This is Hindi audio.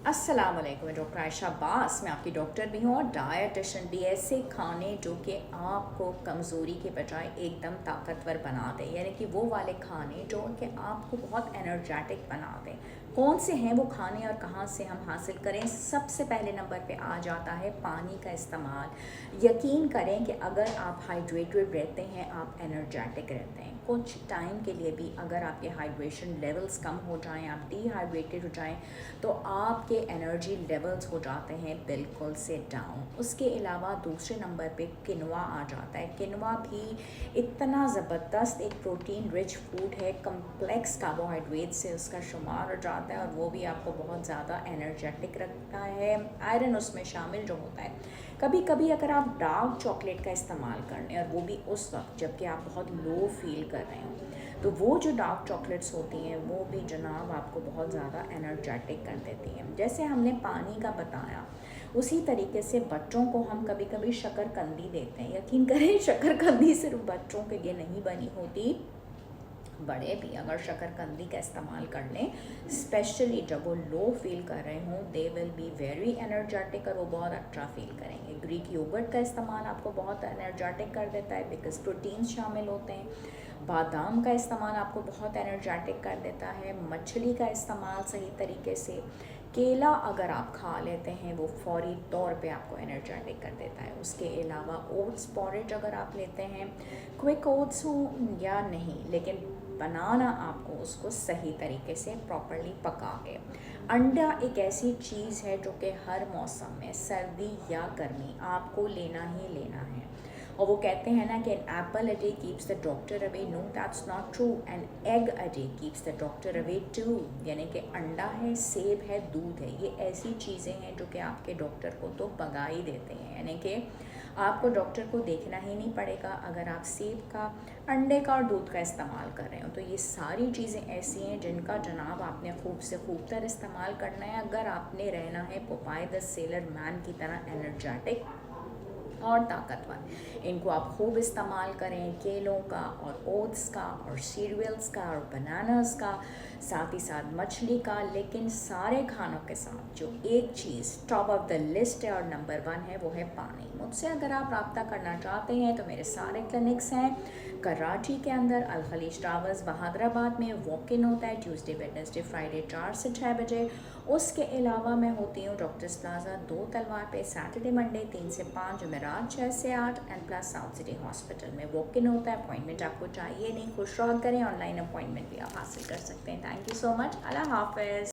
अस्सलाम वालेकुम, मैं डॉक्टर आयशा अब्बास। मैं आपकी डॉक्टर भी हूँ और डायटिशियन भी। ऐसे खाने जो कि आपको कमज़ोरी के बजाय एकदम ताकतवर बना दें, यानी कि वो वाले खाने जो कि आपको बहुत एनर्जेटिक बना दें। कौन से हैं वो खाने और कहाँ से हम हासिल करें? सबसे पहले नंबर पे आ जाता है पानी का इस्तेमाल। यकीन करें कि अगर आप हाइड्रेटेड रहते हैं, आप एनर्जेटिक रहते हैं। कुछ टाइम के लिए भी अगर आपके हाइड्रेशन लेवल्स कम हो जाएं, आप डिहाइड्रेटेड हो जाएं, तो आपके एनर्जी लेवल्स हो जाते हैं बिल्कुल से डाउन। उसके अलावा दूसरे नंबर पे किनवा आ जाता है। किनवा भी इतना ज़बरदस्त एक प्रोटीन रिच फूड है, कम्प्लेक्स कार्बोहाइड्रेट से उसका शुमार हो जाता है और वो भी आपको बहुत ज़्यादा एनर्जेटिक रखता है। आयरन उसमें शामिल जो होता है। कभी कभी अगर आप डार्क चॉकलेट का इस्तेमाल कर लें, और वो भी उस वक्त जबकि आप बहुत लो फील कर रहे हो, तो वो जो डार्क चॉकलेट्स होती हैं वो भी जनाब आपको बहुत ज़्यादा एनर्जेटिक कर देती हैं। जैसे हमने पानी का बताया, उसी तरीके से बच्चों को हम कभी कभी शक्करकंदी देते हैं। यकीन करें, शक्करकंदी सिर्फ बच्चों के लिए नहीं बनी होती, बड़े भी अगर शक्करकंदी का इस्तेमाल कर लें, स्पेशली जब वो लो फील कर रहे हों, they will be very energetic और वो बहुत अच्छा फील करेंगे। ग्रीक योगर्ट का इस्तेमाल आपको बहुत एनर्जेटिक कर देता है, बिकॉज प्रोटीन्स शामिल होते हैं। बादाम का इस्तेमाल आपको बहुत एनर्जेटिक कर देता है। मछली का इस्तेमाल सही तरीके से, केला अगर आप खा लेते हैं, वो फौरी तौर पे आपको एनर्जेटिक कर देता है। उसके अलावा ओट्स पॉरेज अगर आप लेते हैं, क्विक ओट्स हो या नहीं, लेकिन बनाना आपको उसको सही तरीके से प्रॉपरली पका के। अंडा एक ऐसी चीज़ है जो कि हर मौसम में, सर्दी या गर्मी, आपको लेना ही लेना है। और वो कहते हैं ना कि an apple a day keeps the doctor away. No, that's not true. An egg a day keeps the doctor away too. यानी कि अंडा है, सेब है, दूध है, ये ऐसी चीज़ें हैं जो कि आपके डॉक्टर को तो भगा ही देते हैं। यानी कि आपको डॉक्टर को देखना ही नहीं पड़ेगा अगर आप सेब का, अंडे का और दूध का इस्तेमाल कर रहे हो। तो ये सारी चीज़ें ऐसी हैं जिनका जनाब आपने खूब से खूब तर इस्तेमाल करना है अगर आपने रहना है पोपाय द सेलर मैन की तरह एनर्जेटिक और ताकतवर। इनको आप खूब इस्तेमाल करें, केलों का और ओट्स का और सीरियल्स का और बनानास का, साथ ही साथ मछली का। लेकिन सारे खानों के साथ जो एक चीज़ टॉप ऑफ द लिस्ट है और नंबर 1 है, वो है पानी। मुझसे अगर आप रब्ता करना चाहते हैं तो मेरे सारे क्लिनिक्स हैं कराची के अंदर, अल खलीज टावर्स बहादुराबाद में। वॉक इन होता है ट्यूसडे वेडनेसडे फ्राइडे 4 से 6 बजे। उसके अलावा मैं होती हूँ डॉक्टर्स प्लाजा 2 तलवार पे सैटरडे मंडे 3 से 5, जुमेरात 6 से 8 and plus south city hospital में वॉक इन होता है। अपॉइंटमेंट आपको चाहिए नहीं, खुश रहा करें, ऑनलाइन अपॉइंटमेंट भी आप हासिल कर सकते हैं। Thank you so much. अल्लाह हाफ़िज़।